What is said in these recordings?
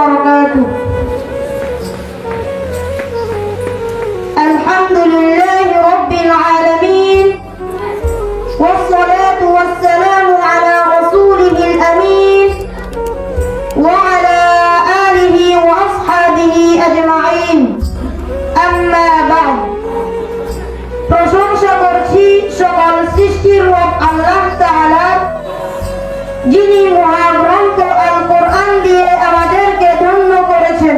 وبركاته. الحمد لله رب العالمين، والصلاة والسلام على رسوله الأمين وعلى آله وأصحابه أجمعين. أما بعد. প্রশংসা করছি সকল সৃষ্টির রব আল্লাহ তাআলা, যিনি মহাগ্রন্থ আল কোরআন দিয়ে আমাদেরকে ধন্য করেছেন।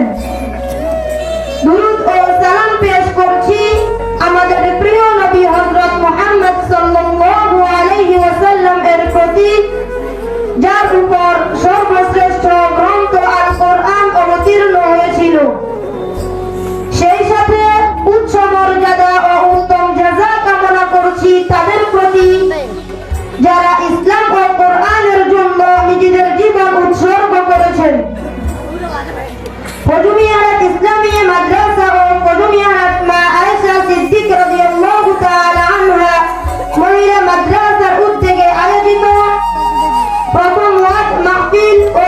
দুরূদ ও সালাম পেশ করছি আমাদের প্রিয় নবী হযরত মুহাম্মদ সাল্লাল্লাহু আলাইহি ওয়াসাল্লাম এর প্রতি, যার উপর সর্বশ্রেষ্ঠ গ্রন্থ আল কোরআন অবতীর্ণ হয়েছিল। সেই সাথে উচ্চ মর্যাদা ও উত্তম জাযা কামনা করছি তাদের প্রতি, যারা ইসলাম ও কোরআনের জন্য নিজেদের জীবন উৎসর্গ করেছেন। ফজুমিয়াহাট ইসলামিয়া মাদ্রাসা ও ফজুমিয়াহাট মা আয়েশা সিদ্দিক রাদিয়াল্লাহু তাআলা আনহা মহিলা মাদ্রাসার উদ্যোগে আয়োজিত প্রথম ওয়াজ মাহফিল ও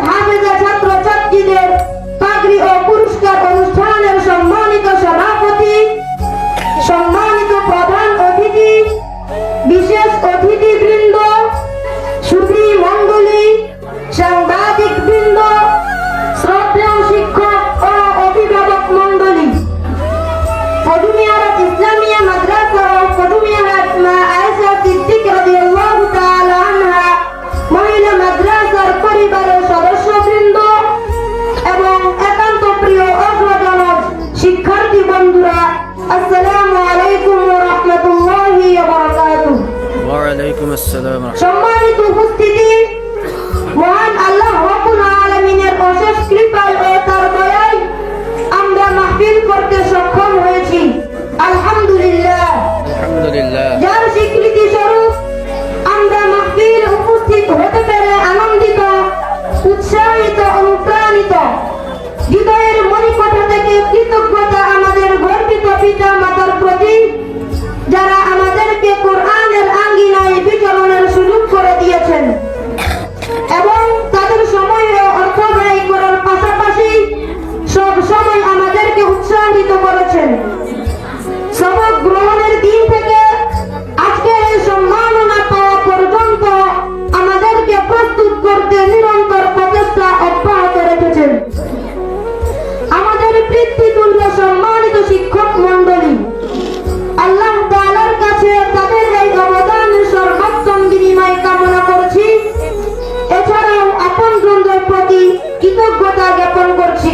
হাফেজা ছাত্র ছাত্রীদের পাগড়ি ও পুরস্কার অনুষ্ঠানের সম্মানিত সভাপতি, সম্মানিত প্রধান অতিথি, বিশেষ অতিথিবৃন্দ, সুধী মণ্ডলী, সাংবাদিক বৃন্দ, শ্রদ্ধেয় শিক্ষক ও অভিভাবক মণ্ডলী, ফজুমিয়াহাট ইসলামিয়া মাদ্রাসা ও ফজুমিয়াহাট মা আয়েশা সিদ্দিক রাদিয়াল্লাহু তাআলা আনহা মহিলা মাদ্রাসার পরিবারের সদস্যবৃন্দ এবং একান্ত প্রিয় অগ্রজনক শিক্ষার্থী বন্ধুরা, আসসালামু আলাইকুম ওয়া রাহমাতুল্লাহি ওয়া বারাকাতুহু। ওয়া আলাইকুম আসসালাম। সম্মানিত উপস্থিতি, মহান আল্লাহ রাব্বুল আলামিনের অশেষ কৃপায় ও তার দয়ায় আমরা মাহফিল করতে সক্ষম হয়েছি। আলহামদুলিল্লাহ। আলহামদুলিল্লাহ। যার স্বীকৃতি স্বরূপ আমরা মাহফিল উপস্থিত হতে পেরে আনন্দিত, উৎসাহিত, অনুপ্রাণিত। হৃদয়ের মণিকোঠা থেকে কৃতজ্ঞতা আমাদের গর্বিত পিতা মাতার প্রতি, যারা আমাদেরকে কোরআনের আঙ্গিনায় বিচরণের সুযোগ করে দিয়েছেন এবং তাদের সময় ও অর্থ ব্যয় করার পাশাপাশি সব সময় আমাদেরকে উৎসাহিত করেছেন। সবক গ্রহণের দিন থেকে আজকের এই সম্মাননা পাওয়া পর্যন্ত আমাদেরকে প্রস্তুত করতে নিরন্তর প্রচেষ্টা অব্যাহত রেখেছেন। আমাদের পিতৃতুল্য সম্মানিত শিক্ষক মণ্ডলী, আল্লাহ তাআলার কাছে তাদের এই অবদানের সর্বোত্তম বিনিময় কামনা করছি। এছাড়াও আপনজনদের প্রতি কৃতজ্ঞতা জ্ঞাপন করছি।